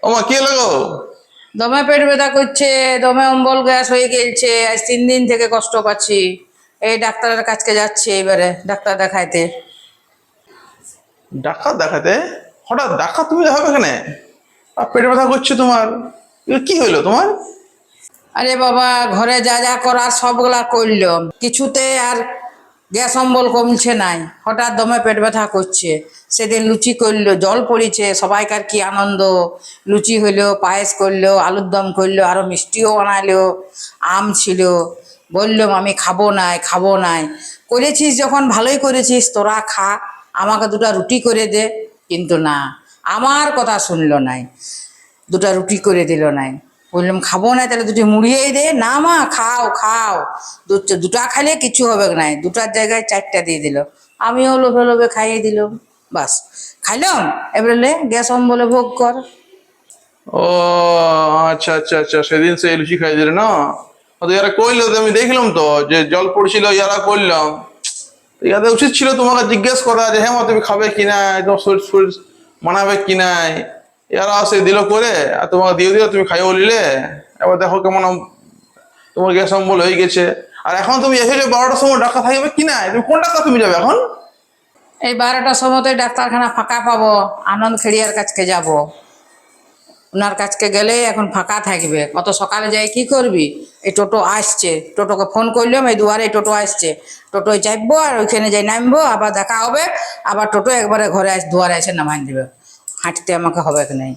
ও মা কি হলো গো? দমে পেট ব্যথা করছে, দমে অম্বল গ্যাস হয়ে গেছে, আজ 3 দিন থেকে কষ্ট পাচ্ছি। এই ডাক্তারের কাছে যাচ্ছি, এবারে ডাক্তার দেখাইতে। ডাক্তার দেখাতে? হঠাৎ ডাক্তার তুমি দেখাবে এখানে? আর পেটে ব্যথা করছে তোমার, কি হলো তোমার? আরে বাবা, ঘরে যা যা করার সবগুলা করলাম, কিছুতে আর গ্যাস অম্বল কমছে নাই। হঠাৎ দমে পেট ব্যথা করছে। সেদিন লুচি করলো, জল পড়েছে, সবাইকার কি আনন্দ। লুচি হইলো, পায়েস করলো, আলুর দম করলো, আরো মিষ্টিও বানালো, আম ছিল। বললাম আমি খাবো নাই, খাবো নাই। করেছিস যখন ভালোই করেছিস, তোরা খা, আমাকে 2টা রুটি করে দে। কিন্তু না, আমার কথা শুনলো নাই, 2টা রুটি করে দিল নাই। বললাম খাবো না, তাহলে 2টি মুড়িয়েই দে। না মা, খাও খাও, 2টা খাইলে কিছু হবে নাই। 2টার জায়গায় 4টা দিয়ে দিল। আমিও লোভে লোভে খাইয়ে দিলাম, বাস খাইলাম। এবারে গ্যাস অম্বলে ভোগ কর। ও আচ্ছা আচ্ছা আচ্ছা, সেদিন সেই লুচি খাই দিলে না? তো ইয়ারা কইলো তো, আমি দেখলাম তো যে জল পড়ছিল, ইয়ারা করলাম। ইয়াদের উচিত ছিল তোমাকে জিজ্ঞেস করা যে হ্যাঁ মা তুমি খাবে কিনা, তোমার শরীর শরীর মানাবে কিনাই। ইয়ারা সে দিল করে আর তোমাকে দিয়ে দিল, তুমি খাইও বলিলে। এবার দেখো কেমন তোমার গ্যাস অম্বল হয়ে গেছে। আর এখন তুমি এসে 12টার সময় ডাক্তার থাকবে কিনা, তুমি কোন ডাক্তার তুমি যাবে এখন? এই 12টার সময়তে ডাক্তারখানা ফাঁকা পাবো, আনন্দ খেড়িয়ার কাছকে যাব। ওনার কাছকে গেলে এখন ফাঁকা থাকবে। কত সকালে যাই কি করবি? এই টোটো আসছে, টোটোকে ফোন করলাম, এই দুয়ারে টোটো আসছে। টোটোয় চাপবো আর ওইখানে যাই নামবো, আবার দেখা হবে। আবার টোটো একবারে ঘরে দুয়ারে এসে নামাই দিবে। হাঁটতে আমাকে হবে কি নাই।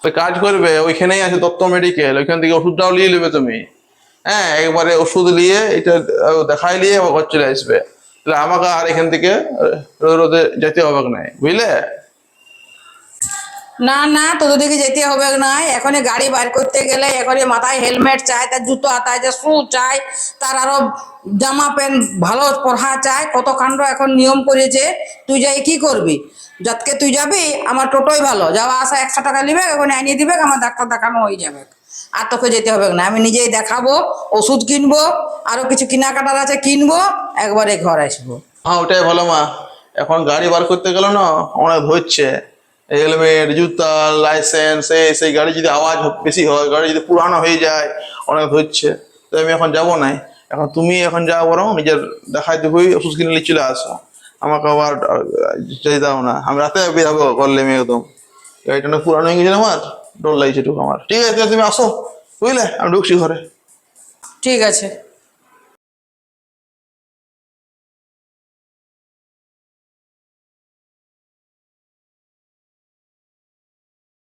ওই কাজ করবে, ওইখানেই আছে দত্ত মেডিকেল, ওইখান থেকে ওষুধটাও নিয়ে নেবে তুমি। হ্যাঁ, একবারে ওষুধ নিয়ে এটা দেখাই নিয়ে আবার ঘর চলে আসবে। তাহলে আমাকে আর এখান থেকে রোদে রোদে যেতে হবে না, বুঝলে? না না, তোদের দিকে যেতে হবে না। এখনই গাড়ি বার করতে গেলে এখনই মাথায় হেলমেট চাই, তার জুতো হাতায় যে শু চাই, তার আরো জামা প্যান্ট ভালো পড়া চাই, কত কাণ্ড এখন নিয়ম করেছে। তুই যাই কি করবি? যতকে তুই যাবি, আমার টোটোই ভালো, যাওয়া আসা 100 টাকা নিবে, ওখানে আনিয়ে দিবে, আমার ডাক্তার দেখানো হয়ে যাবে। আর তোকে যেতে হবে না, আমি নিজেই দেখাবো, ওষুধ কিনবো, আরো কিছু কেনাকাটার আছে কিনবো, একবারে ঘর আসবো। হ্যাঁ ওটাই ভালো মা। এখন গাড়ি বার করতে গেল না অনেক ধরছে। হেলমেট, জুতা, লাইসেন্স, সেই গাড়ি যদি আওয়াজ বেশি হয়, গাড়ি যদি পুরানো হয়ে যায়, অনেক ধরছে। তো আমি এখন যাবো না। এখন তুমি এখন যাও, বরং নিজের দেখাই দেবই, ওষুধ কিনে নিয়ে চলে আসো। আমাকে আবার যেতে দাও না, আমি রাতে বেরাবো করলে আমি একদম। গাড়িটা অনেক পুরানো হয়ে গেছে আমার, ডর লাগছে একটু আমার। ঠিক আছে তুমি আসো, বুঝলে? আমি ঢুকছি ঘরে। ঠিক আছে।